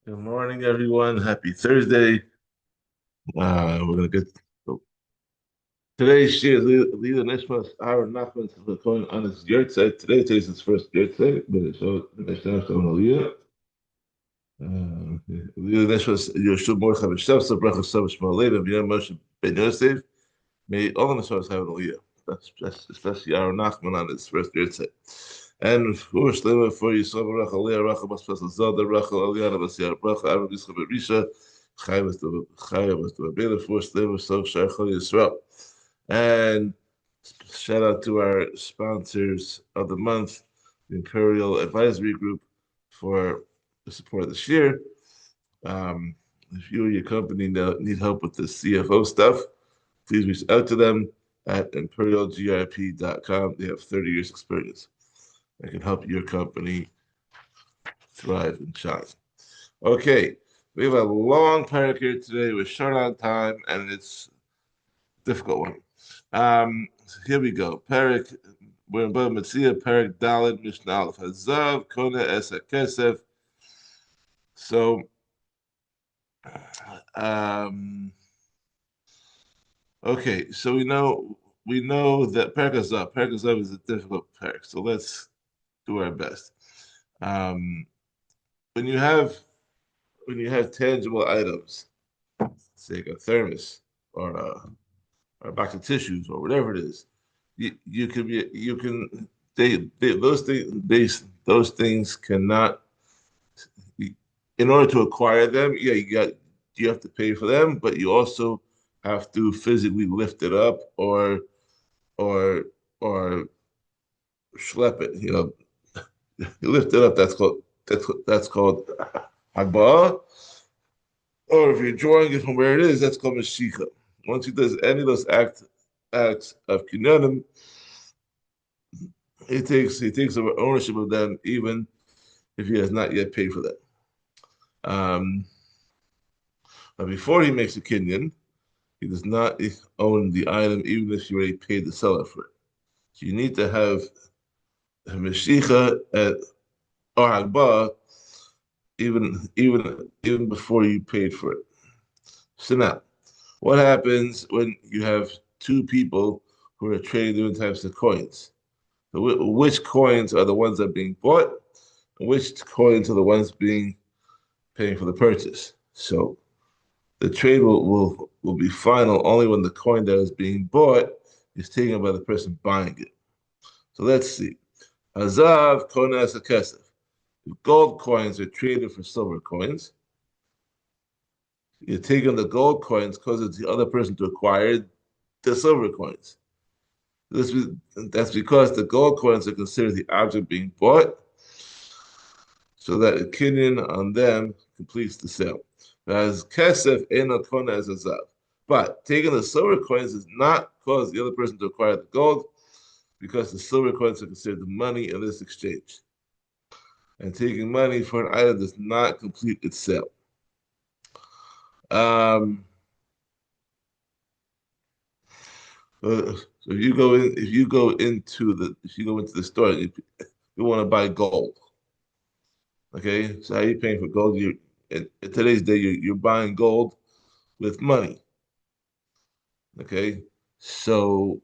Good morning, everyone. Happy Thursday. We're gonna get today's shir. Lila Nishmas Aaron Nachman is going on his yurtzeit. Today's his first yurtzeit, but it's so the next time on Aliyah. Lila Nishmas Yoshua Mordechai B'Shav Sabracha Sav Shmuel Levi B'Yam Moshe Ben Yosef. May all the Nishmas have an Aliyah. That's especially Aaron Nachman on his first yurtzeit. And for Shlema for Yisrael Baruch Aliyah Racha Baspas Zalda Racha Aliyah Basiyar Bracha Aaron Yisrael Berisha. Chayv was the Abela for Shlema So Shachol Yisrael. And shout out to our sponsors of the month, the Imperial Advisory Group, for the support of this year. If you or your company need help with the CFO stuff, please reach out to them at imperialgrp.com. They have 30 years experience that can help your company thrive and shine. Okay, we have a long Perek here today. We're short on time, and it's a difficult one. Here we go. Perek, we're in Bava Metzia, Perek Daled Mishnah Aleph Hazav Kona Es HaKesef. So, okay, so we know that Perek Hazav is a difficult Perek. So let's do our best. Um, when you have tangible items, say like a thermos or a box of tissues or whatever it is, you can those things cannot, in order to acquire them, yeah, you have to pay for them, but you also have to physically lift it up or or schlep it. You lift it up. That's called hagba. Or if you're drawing it from where it is, that's called mashicha. Once he does any of those acts of kinyanim, he takes over ownership of them, even if he has not yet paid for them. Um, but before he makes a kinyan, he does not own the item, even if you already paid the seller for it. So you need to have a mashicha at or hagbah even before you paid for it. So now, what happens when you have two people who are trading different types of coins? So which coins are the ones that are being bought, and which coins are the ones paying for the purchase? So the trade will be final only when the coin that is being bought is taken by the person buying it. So let's see. Hazav konas kesef. Gold coins are traded for silver coins. You're taking the gold coins because it's the other person to acquire the silver coins. This that's because the gold coins are considered the object being bought, so that a kinyan on them completes the sale. As kesef eno kona as a zav. But taking the silver coins does not cause the other person to acquire the gold, because the silver coins are considered the money in this exchange. And taking money for an item does not complete its sale. So if you go into the store, you want to buy gold. Okay, so how are you paying for gold? In today's day, you're buying gold with money. Okay, so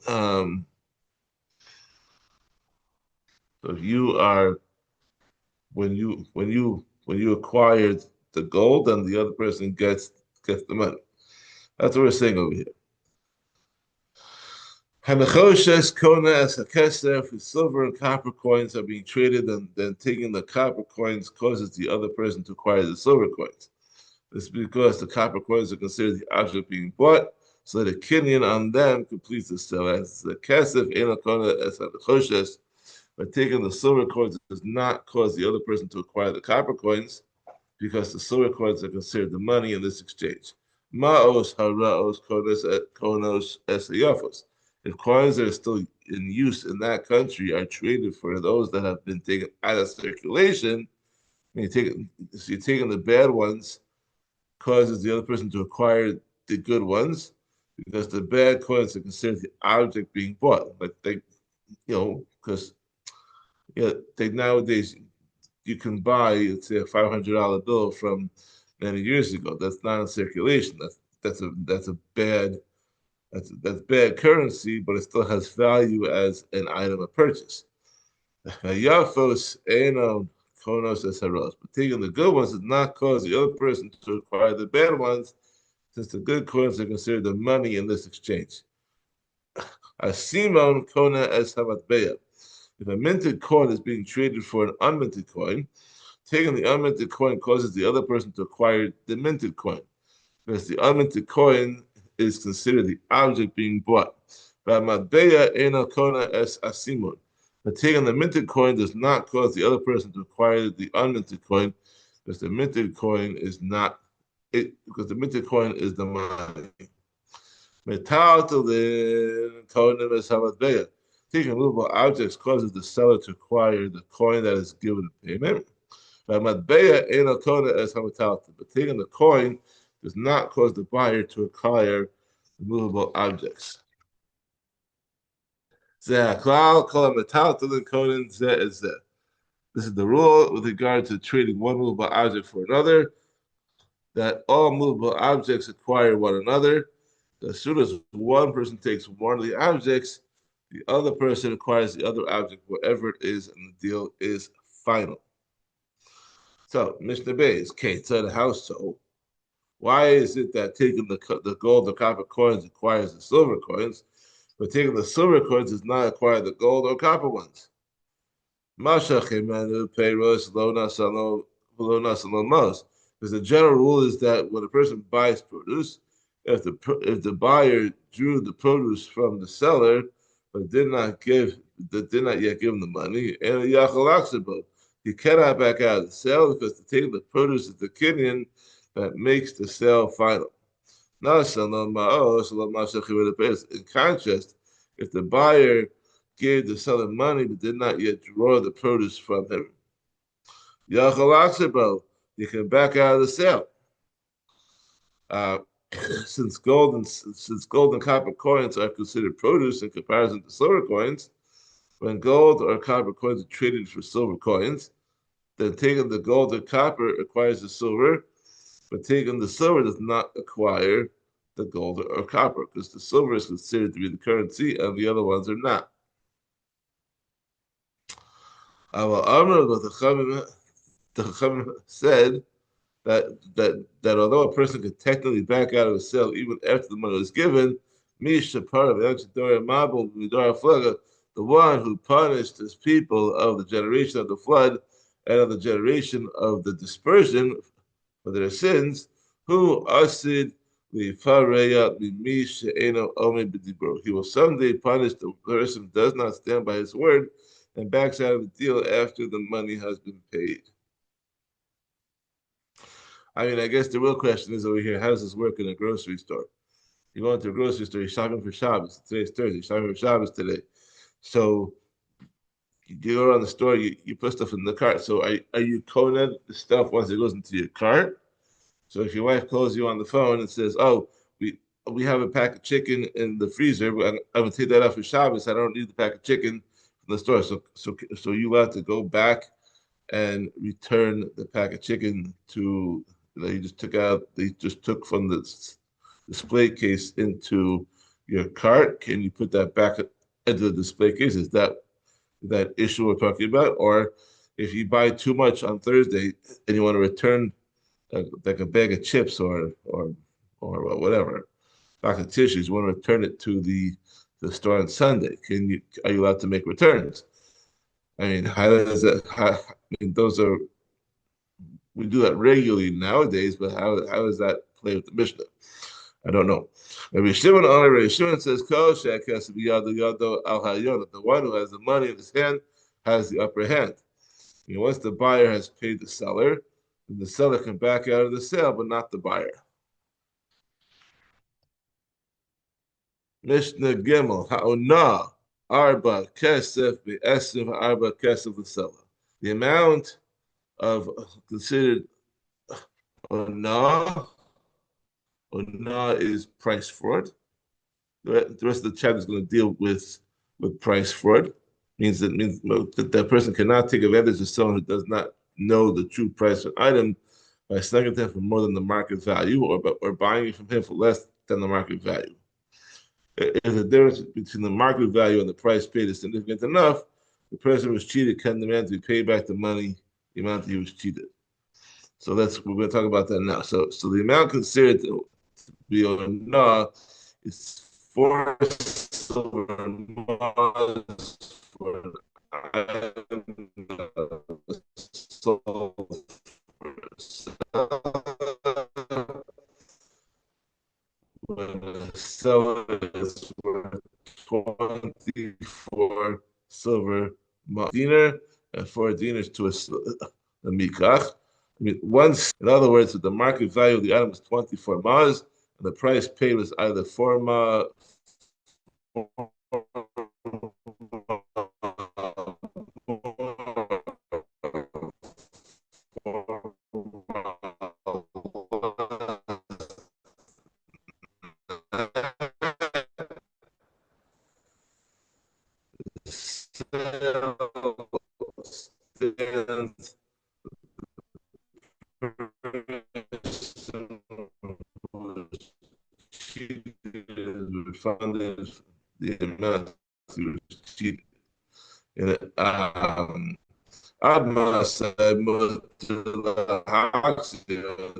um, so if you are when you acquired the gold, and the other person gets the money. That's what we're saying over here. Hanachoshes kona as hakesef, silver and copper coins are being traded, and then taking the copper coins causes the other person to acquire the silver coins. This is because the copper coins are considered the object being bought, so the kinyan on them completes the sale. As the kesef enakona as hanachoshes, by taking the silver coins does not cause the other person to acquire the copper coins, because the silver coins are considered the money in this exchange. Maos haraos konos esayafos. If coins that are still in use in that country are traded for those that have been taken out of circulation, you're taking the bad ones, causes the other person to acquire the good ones, because the bad coins are considered the object being bought. Like because they nowadays you can buy, let's say, a $500 bill from many years ago. That's not in circulation. That's a bad that's bad currency, but it still has value as an item of purchase. Yafos eno konos es haros. But taking the good ones does not cause the other person to acquire the bad ones, since the good coins are considered the money in this exchange. Asimon kona es hamatbeya. If a minted coin is being traded for an unminted coin, taking the unminted coin causes the other person to acquire the minted coin, because the unminted coin is considered the object being bought. But taking the minted coin does not cause the other person to acquire the unminted coin, because the minted coin is not it, because the minted coin is the money. Taking movable objects causes the seller to acquire the coin that is given in payment. But taking the coin does not cause the buyer to acquire the movable objects. This is the rule with regard to trading one movable object for another, that all movable objects acquire one another. As soon as one person takes one of the objects, the other person acquires the other object, whatever it is, and the deal is final. So, Mishnah Bay's Kate said, how so? Why is it that taking the gold or copper coins acquires the silver coins, but taking the silver coins does not acquire the gold or copper ones? Because the general rule is that when a person buys produce, if the buyer drew the produce from the seller but did not yet give him the money, and he cannot back out of the sale, because to take the produce is the kinyan that makes the sale final. In contrast, if the buyer gave the seller money but did not yet draw the produce from him, you can back out of the sale. Uh, since gold and copper coins are considered produce in comparison to silver coins, when gold or copper coins are traded for silver coins, then taking the gold or copper acquires the silver, but taking the silver does not acquire the gold or copper, because the silver is considered to be the currency and the other ones are not. The Chachamim said that although a person could technically back out of a sale even after the money was given, the one who punished his people of the generation of the flood and of the generation of the dispersion for their sins, who asid he will someday punish the person who does not stand by his word and backs out of the deal after the money has been paid. I mean, I guess the real question is over here: how does this work in a grocery store? You go into a grocery store, you're shopping for Shabbos. Today's Thursday, you're shopping for Shabbos today. So you go around the store, you put stuff in the cart. So are you coding the stuff once it goes into your cart? So if your wife calls you on the phone and says, "Oh, we have a pack of chicken in the freezer, but I'm gonna take that out for Shabbos. I don't need the pack of chicken from the store." So you have to go back and return the pack of chicken to they just took from the display case into your cart. Can you put that back into the display case? Is that issue we're talking about? Or if you buy too much on Thursday and you want to return like a bag of chips or whatever, box of tissues, you want to return it to the store on Sunday, are you allowed to make returns? I mean, I mean, we do that regularly nowadays, but how does that play with the Mishnah? I don't know. Rabbi Shimon says, the one who has the money in his hand has the upper hand. Once the buyer has paid the seller, then the seller can back out of the sale, but not the buyer. Mishnah Gimel, Ha'onah, Arba, Kesef, Be'esif, Arba, Kesef, the seller. The amount of considered Onah is price fraud. The rest of the chapter is going to deal with price fraud. Means that that person cannot take advantage of someone who does not know the true price of an item by selling it to him for more than the market value, or buying it from him for less than the market value. If the difference between the market value and the price paid is significant enough, the person who was cheated can demand to be paid back the money, the amount that he was cheated. So we're going to talk about that now. So the amount considered to be owed is 4 silver miles for an item sold for a seller when the seller is worth 24 silver dinar and 4 dinars to a mikach. I mean, in other words, if the market value of the item was 24 maz, and the price paid was either 4 ma, refunded the amount he was cheated. And Adma said,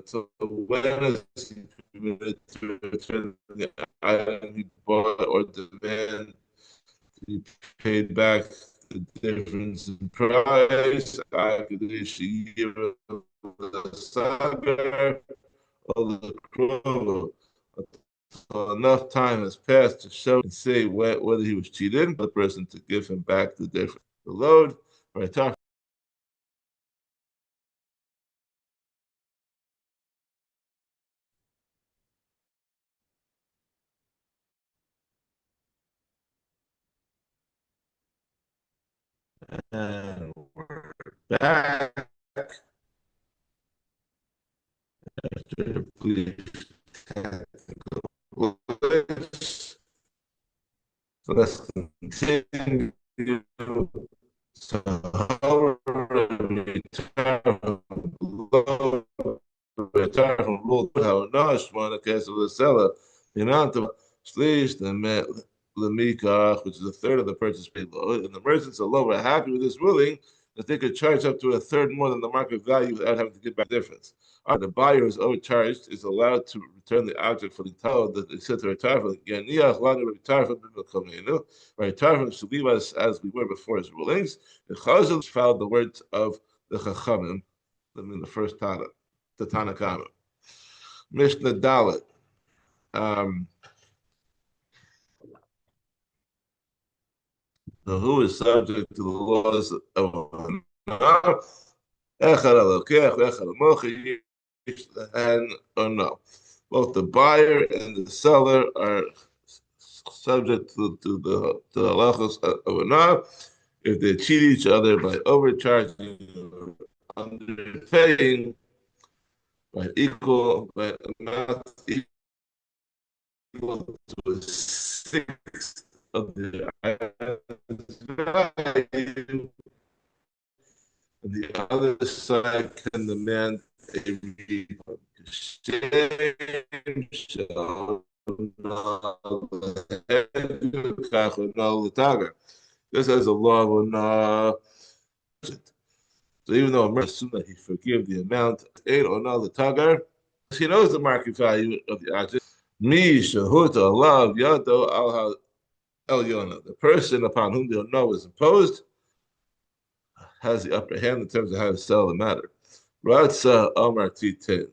so when is he permitted to return the item he bought or demand to be paid back the difference in price? I could issue the sagar or the crow. Enough time has passed to show and say whether he was cheated, the person to give him back the difference. The load, right? And we're back. Please. So let's continue. So, return from Lord Nosh, one of the seller, the amount of Shlish, the Mikach, which is a third of the purchase paid load, and the merchants alone are happy with this ruling that they could charge up to a third more than the market value without having to give back the difference. The buyer is overcharged is allowed to return the object for the tow that they said to retire from. Retire from should leave us as we were before his rulings. The Chazal found the words of the Chachamim in the first Tana, the Tanakama. Mishnah Dalit. Who is subject to the laws of and or no. Both the buyer and the seller are subject to the halachos of anah if they cheat each other by overcharging or underpaying by amount equal to a sixth of the value, and the other side can demand a refund. This has a law of no. So even though a merchant assumes that he forgive the amount, eight or no the tagar, he knows the market value of the object. Me shahuta alav yado al el yona. The person upon whom the no is imposed has the upper hand in terms of how to sell the matter. Ratza Omar Titin.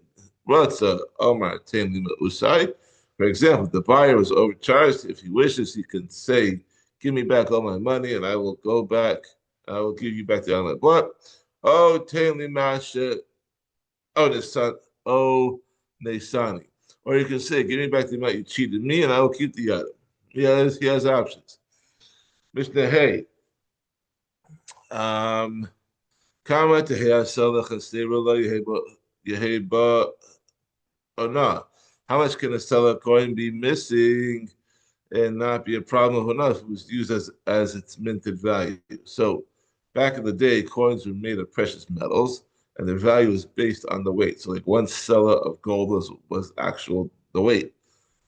Ratza Omar Tin Lima Usai. For example, the buyer was overcharged. If he wishes, he can say, "Give me back all my money, and I will go back. I will give you back the island." What? Oh, Tin Limasha. Oh, Nisan. Oh, Nesani. Or you can say, "Give me back the amount you cheated me, and I will keep the item." He has options. Mishnah Hey. Kama tehei asalach asera lo yeheba or not. How much can a seller coin be missing and not be a problem who knows if it was used as its minted value? So back in the day, coins were made of precious metals, and their value is based on the weight. So, like 1 seller of gold was actual the weight.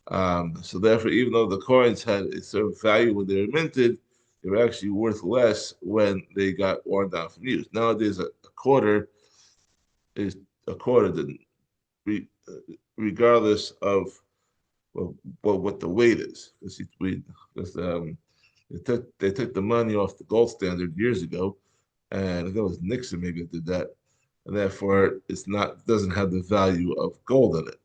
So therefore, even though the coins had a certain value when they were minted, they were actually worth less when they got worn down from use. Nowadays, a quarter is a quarter, regardless of what the weight is. Because they took the money off the gold standard years ago, and I think it was Nixon maybe that did that, and therefore doesn't have the value of gold in it.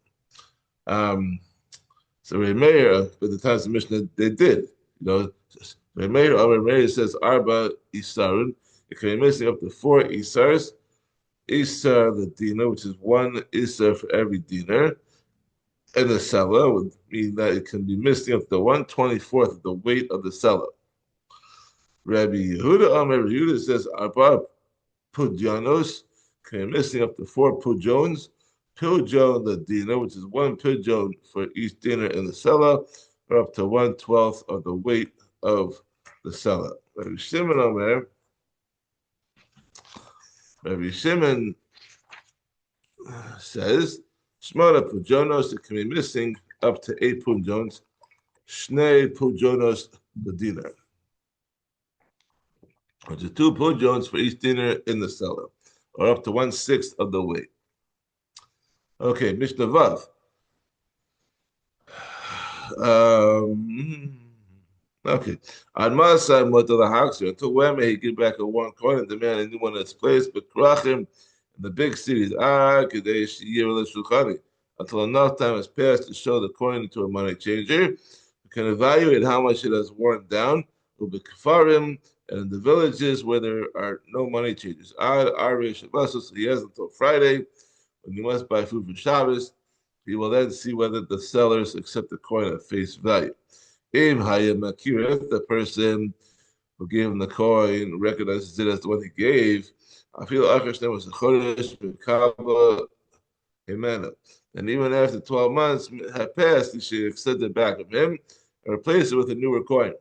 So Reb Meir, by the times of the Mishnah, they did. Reb Meir says Arba Isarun. It can be missing up to 4 Isars. Isar the dinar, which is 1 Isar for every dinar. And the seller would mean that it can be missing up to 1/24 of the weight of the seller. Rabbi Yehuda says Arba Pudjanos can be missing up to 4 Pudjones. Pidjon the dinar, which is 1 Pidjon for each dinar in the seller, or up to 1/12 of the weight of the seller. Rabbi Shimon says, Shmona Pujonos, it can be missing up to 8 Pujonos, Shnei Pujonos the dinar. Or to 2 Pujonos for each dinar in the seller, or up to 1/6 of the weight. Okay, Mishnah Vav. Okay. On my side, until when may he give back a 1 coin and demand a new one in its place? But Krachim in the big cities, until enough time has passed to show the coin to a money changer, we can evaluate how much it has worn down. And in the villages where there are no money changers, so he has until Friday when he must buy food for Shabbos. He will then see whether the sellers accept the coin at face value. If the person who gave him the coin recognizes it as the one he gave, I feel Akarshtem was a Chodesh B'Kabba Himena. And even after 12 months had passed, he should accept it back of him and replace it with a newer coin.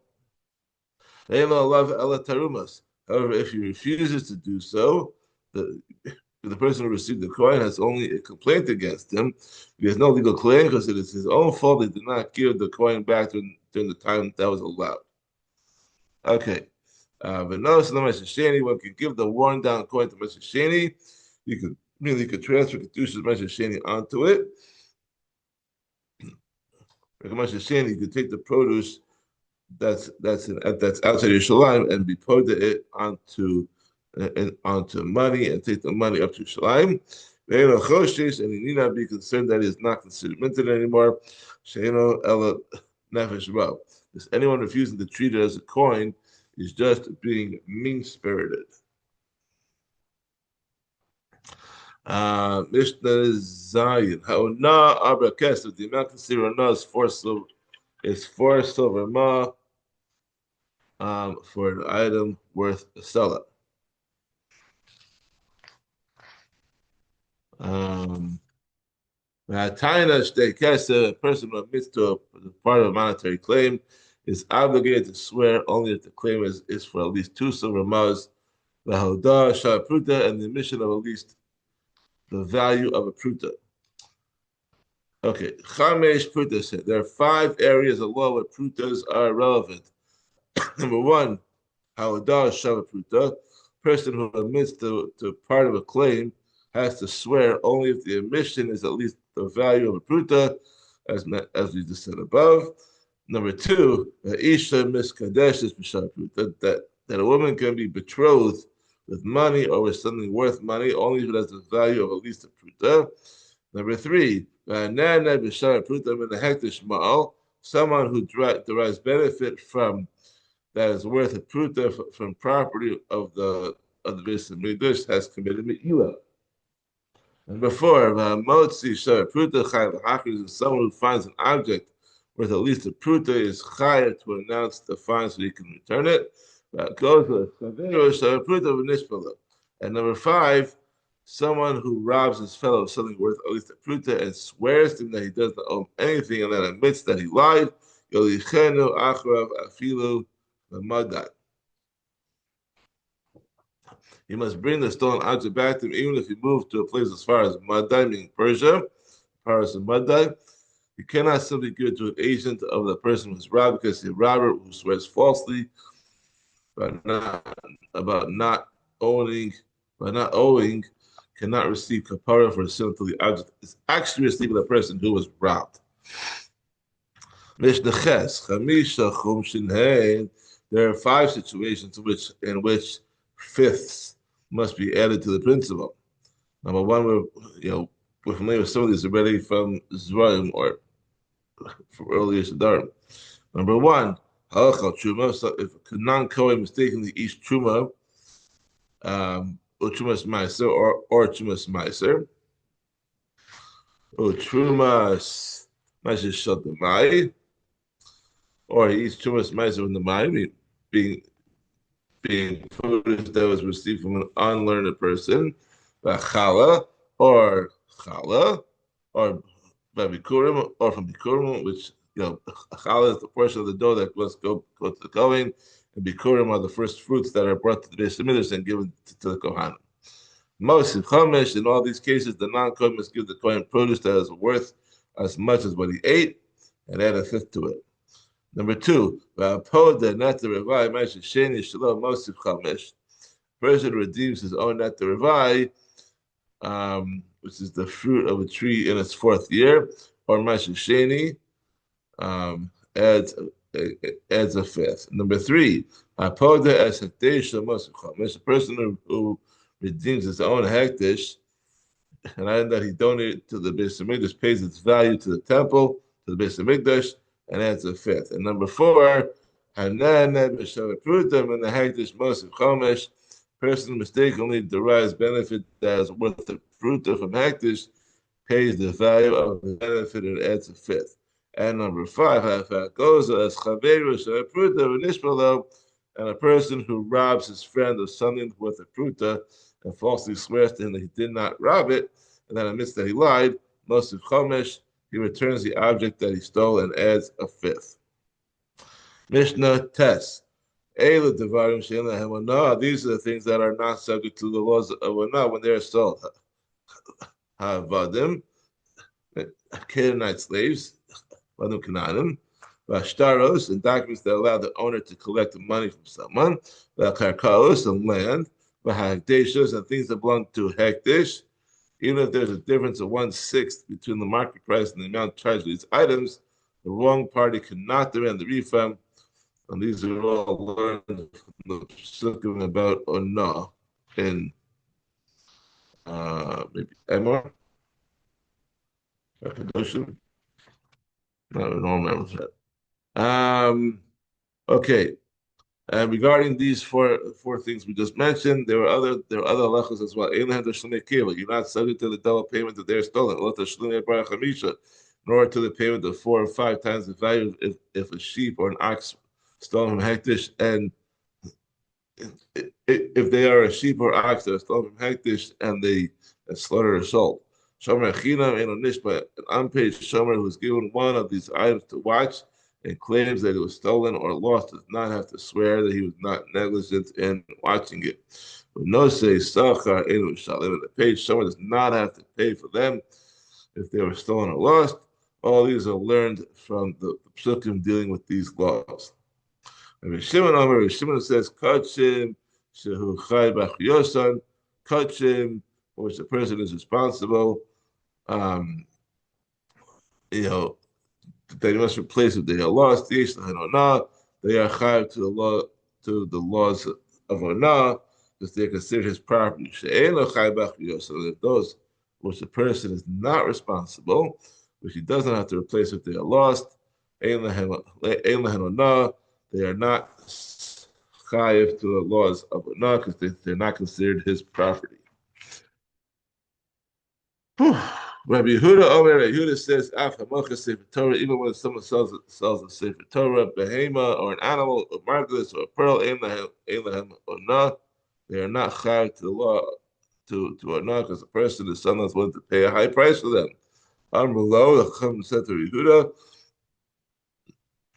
However, if he refuses to do so, the person who received the coin has only a complaint against him. He has no legal claim because it is his own fault they did not give the coin back during the time that was allowed. Okay. But notice the Meshacheni, one can give the worn down coin to Meshacheni. You could transfer Kedusha's Meshacheni onto it. Meshacheni, you could take the produce that's outside Yerushalayim and be poda it onto money and take the money up to Yerushalayim. And he need not be concerned that he is not considered minted anymore. Because anyone refusing to treat it as a coin is just being mean-spirited. Mishnah Zayin. Ha'ona abra kesef. The amount considered ona is 4 silver ma for an item worth a seller. A person who admits to a part of a monetary claim is obligated to swear only if the claim is for at least 2 silver ma's, the halda pruta, and the admission of at least the value of a pruta. Okay, Chamesh Pruta said there are 5 areas of law where prutas are relevant. Number 1, halda pruta. Person who admits to part of a claim has to swear only if the admission is at least the value of a pruta, as we just said above. Number 2, Isha miskadesh is that a woman can be betrothed with money or with something worth money only if it has the value of at least a pruta. Number 3, someone who derives benefit from that is worth a pruta from property of the Beis Hamikdash has committed me'ila. Number 4, motzi shar pruta chayav hachris is someone who finds an object worth at least a pruta is chayav to announce the fine so he can return it. And number 5, someone who robs his fellow of something worth at least a pruta and swears to him that he does not owe anything and then admits that he lied. He he must bring the stolen object back to him, even if he moved to a place as far as Madai, meaning Persia, Paris and Madai. You cannot simply give it to an agent of the person who was robbed, because the robber who swears falsely about not owning, by not owing, cannot receive kapara for a sin until the object is actually received by the person who was robbed. Mishnah Ches, Chamisha Chum Shin. There are 5 situations in which fifths must be added to the principle. Number one, we're familiar with some of these already from Zvarim or from earlier Shadarim. Number one, halachal truma. So if a non-kohen mistakenly eats truma, or trumas meiser, or trumas meiser, or trumas meiser shadamai, or he eats trumas meiser in the mai, being food that was received from an unlearned person, chala, or chala, or by bikurim, or from bikurim, which chala is the portion of the dough that must go to the kohen, and bikurim are the first fruits that are brought to the Beis Hamikdash and given to the kohanim. Most chamesh, in all these cases, the non-kohen must give the kohen produce that is worth as much as what he ate, and add a fifth to it. Number two, person redeems his own net revai, which is the fruit of a tree in its 4th year, or mashasheni, adds a fifth. Number three, a person who redeems his own hektish, and item that he donated to the Beis Hamikdash pays its value to the temple, to the Beis Hamikdash, and adds a fifth. And number four, and the hektish mosif chomesh, person mistakenly derives benefit that is worth the fruit from hektish, pays the value of the benefit and adds a fifth. And number five, and a person who robs his friend of something worth a pruta and falsely swears to him that he did not rob it, and then admits that he lied, most of chomesh, he returns the object that he stole and adds a fifth. Mishnah Tes. These are the things that are not subject to the laws of Anah when they are sold. Havadim, Canaanite slaves, Vadim Canaanim, Vashtaros, and documents that allow the owner to collect the money from someone, Vakarkaos, and land, Vahakdeshos, and things that belong to Hekdesh. Even if there's a difference of 1/6 between the market price and the amount charged for these items, the wrong party cannot demand the refund. And these are all learned from the Psukim about Onah in maybe Emor, Kadoshim. I don't remember that. Okay. And regarding these four things we just mentioned, there are other halachos as well. You're not subject to the double payment that they're stolen, nor to the payment of 4 or 5 times the value if a sheep or an ox stolen from hektish, and if they are a sheep or ox that are stolen from hektish and they slaughtered or sold. Shomer chinam eno nishba, an unpaid shomer who is given one of these items to watch and claims that it was stolen or lost does not have to swear that he was not negligent in watching it. But no say sachar eno shalim, the paid shomer does not have to pay for them if they were stolen or lost. All these are learned from the psukim dealing with these laws. Shimon says, Kachim, Shehu Chai Bachyosan, Kachim, for which the person is responsible, they must replace if they are lost. They are chayav to the laws of Onah, because they consider his property. So if those which the person is not responsible, which he does not have to replace if they are lost, they are not chayav to the laws of Onah because they're not considered his property. Rabbi Yehuda says, Sefer Torah, even when someone sells a Sefer Torah, behema, or an animal, or margalis, or a pearl, Onah, they are not chayav to the law to Onah because the person is sometimes willing to pay a high price for them. Amru lo, the Chacham said to Yehuda,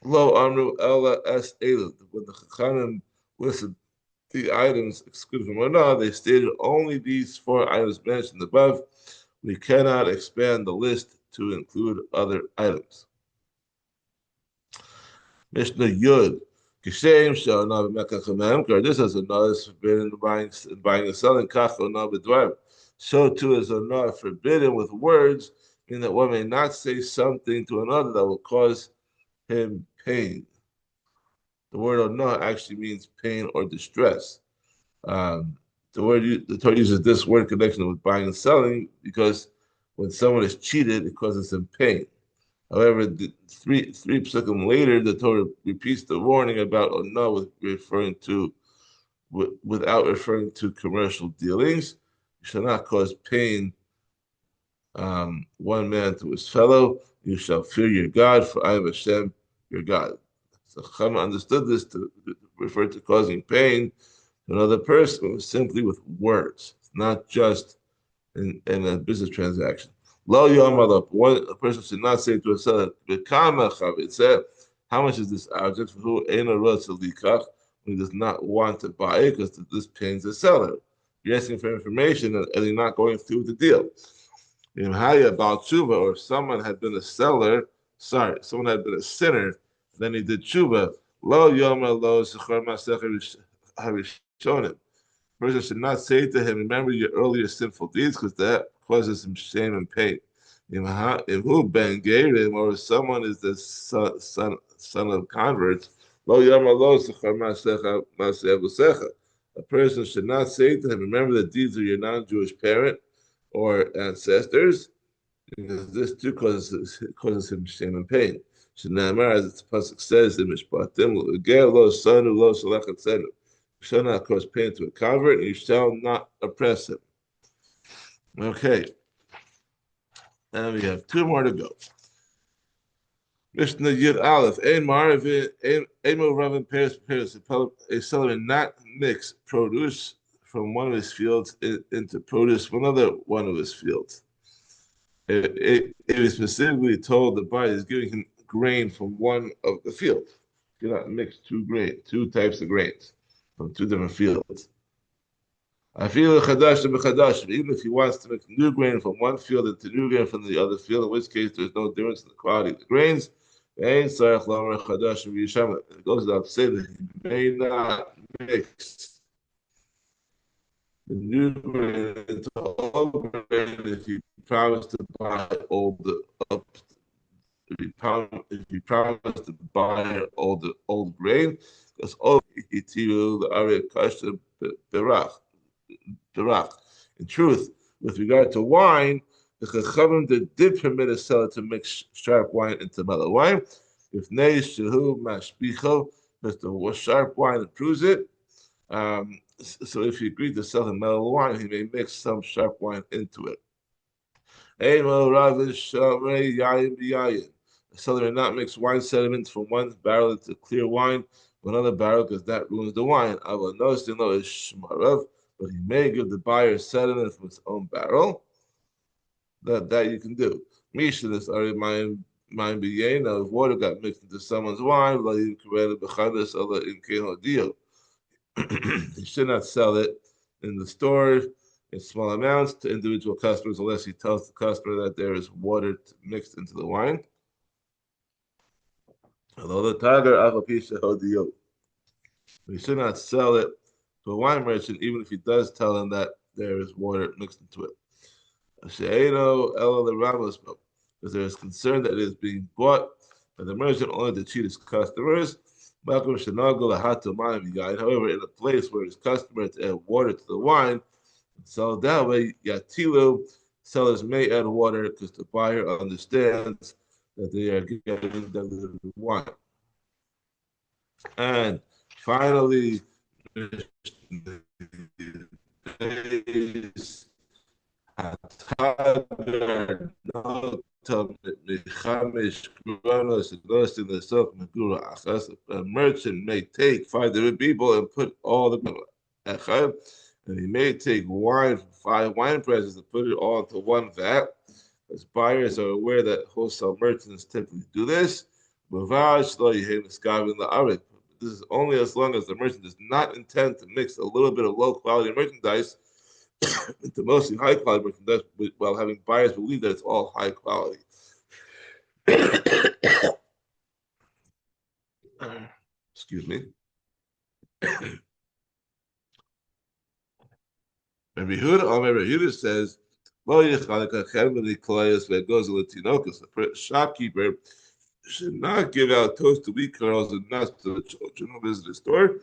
Lo Amru Ella Es Elu. When the Chachamim listened, the items excluded from Onah, they stated only these 4 items mentioned above. We cannot expand the list to include other items. Mishnah Yud. Kishem she'onah b'mekach this is Onah is forbidden buying and selling. Kach Onah b'dvar. So too is Onah forbidden with words, meaning that one may not say something to another that will cause him pain. The word Onah actually means pain or distress. The Torah uses this word connection with buying and selling because when someone is cheated, it causes them pain. However, the three psukim later, the Torah repeats the warning about Onah without referring to commercial dealings. You shall not cause pain one man to his fellow. You shall fear your God, for I am Hashem, your God. So Chama understood this to refer to causing pain to another person simply with words, not just in a business transaction. Lo yomalap. A person should not say to a seller, it said, how much is this object? For who ain't a when he does not want to buy it because this pains the seller. You're asking for information and you're not going through the deal. About tshuva, or someone had been a someone had been a sinner, then he did tshuva. Lo yomar lo zechor masech harishonim. Person should not say to him, remember your earlier sinful deeds, because that causes him shame and pain. If who ben gerim, or if someone is the son of converts, lo yomar lo zechor masech harishonim. A person should not say to him, remember the deeds of your non-Jewish parent or ancestors, because this too causes him shame and pain. Shenamar, as the pasuk says in Mishpatim, "Ger lo sanu lo shalachat senu." You shall not cause pain to a convert, and you shall not oppress him. Okay, and we have 2 more to go. Mishnah Yud Aleph. Ein Marvin, Ein Ravin Peres. A seller will not mix produce from one of his fields into produce from another one of his fields. It is specifically told the buyer is giving him grain from one of the fields. You cannot mix 2 types of grains from 2 different fields. I feel even if he wants to mix new grain from one field into new grain from the other field, in which case there's no difference in the quality of the grains. It goes without saying that he may not mix the new grain into old grain if he promised to buy if he promised to buy old grain, because old the area kashta berach. In truth, with regard to wine, the Chachamim did permit a seller to mix sharp wine into mellow wine. If nei shehu mashbicho, because the sharp wine improves it. So if he agreed to sell him mellow wine, he may mix some sharp wine into it. The seller may not mix wine sediments from one barrel into clear wine from another barrel, because that ruins the wine. But he may give the buyer sediment from his own barrel. That you can do. Misha, this are mine biyena. If water got mixed into someone's wine, he should not sell it in the store in small amounts to individual customers unless he tells the customer that there is water mixed into the wine. Although the tagar he should not sell it to a wine merchant, even if he does tell him that there is water mixed into it. Because there is concern that it is being bought by the merchant only to cheat his customers. However, in a place where his customer to add water to the wine, so that way, sellers may add water because the buyer understands that they are getting diluted wine. And finally, a merchant may take 5 different people and put all the and he may take wine from 5 wine presses and put it all into one vat. As buyers are aware that wholesale merchants typically do this, this is only as long as the merchant does not intend to mix a little bit of low quality merchandise into mostly high quality merchandise while having buyers believe that it's all high quality. Excuse me. Rabbi Yehuda says, "Lo yichalek hachem v'niklayas ve'goz l'tinokus." The shopkeeper should not give out toast to weak girls and nuts to the children who visit the store.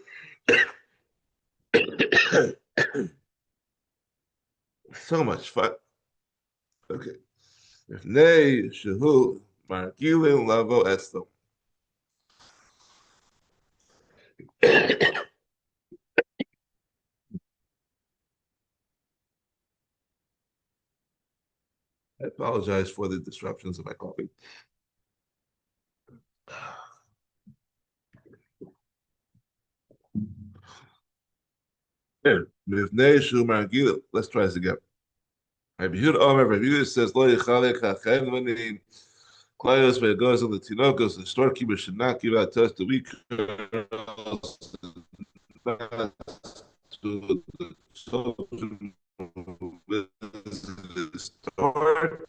So much fun. Okay. If nay shehu margilin lavo estom. I apologize for the disruptions of my coffee. Let's try this again. Rabbi Yehuda says, "Lo yichalek hachem v'nim klayos ve'goz l'tinokos." The storekeeper should not give out toast to weak girls, not to the children who visit the store.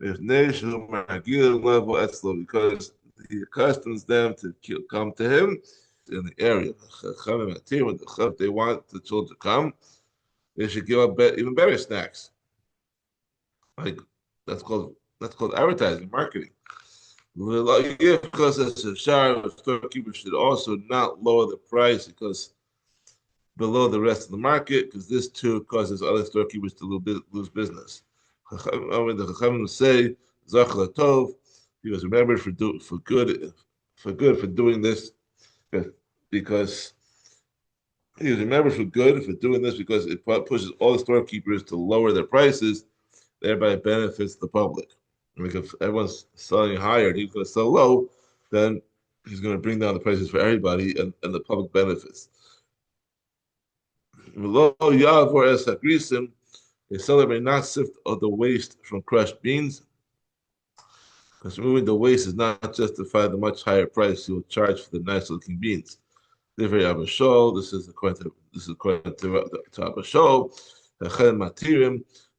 If Neshu Magil level Etzlo, because he accustoms them to come to him in the area. If they want the children to come, they should give up even better snacks. Like that's called advertising, marketing. Because it's a share, the storekeeper should also not lower the price because below the rest of the market, because this too causes other storekeepers to lose business. The Chachamim say, "Zachla Tov," he was remembered for good for doing this, because he was remembered for good for doing this because it pushes all the storekeepers to lower their prices, thereby benefits the public. I mean, if everyone's selling higher and he's going to sell low, then he's going to bring down the prices for everybody, and the public benefits. A seller may not sift of the waste from crushed beans, because removing the waste is not justify the much higher price you will charge for the nice looking beans. This is according to Abba Shol. The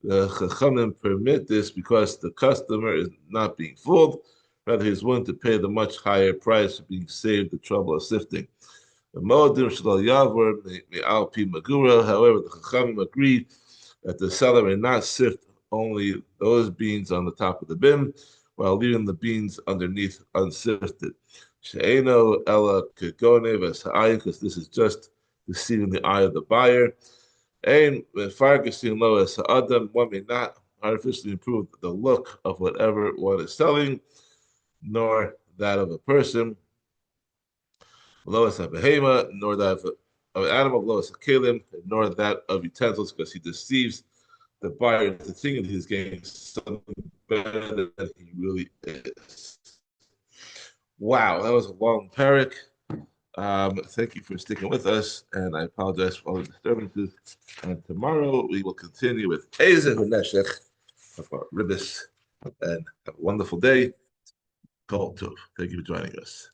Chachamim permit this because the customer is not being fooled, rather he's willing to pay the much higher price for being saved the trouble of sifting. However, the Chachamim agreed that the seller may not sift only those beans on the top of the bin, while leaving the beans underneath unsifted. She'eno ela kegone v'sa'ayin, because this is just deceiving the eye of the buyer. And one may not artificially improve the look of whatever one is selling, nor that of a person. Nor that of an animal, nor that of utensils, because he deceives the buyer into thinking he's getting something better than he really is. Wow, that was a long Perek. Thank you for sticking with us, and I apologize for all the disturbances. And tomorrow we will continue with Ezer Neshech about Ribbis, and have a wonderful day. Kol Tov. Thank you for joining us.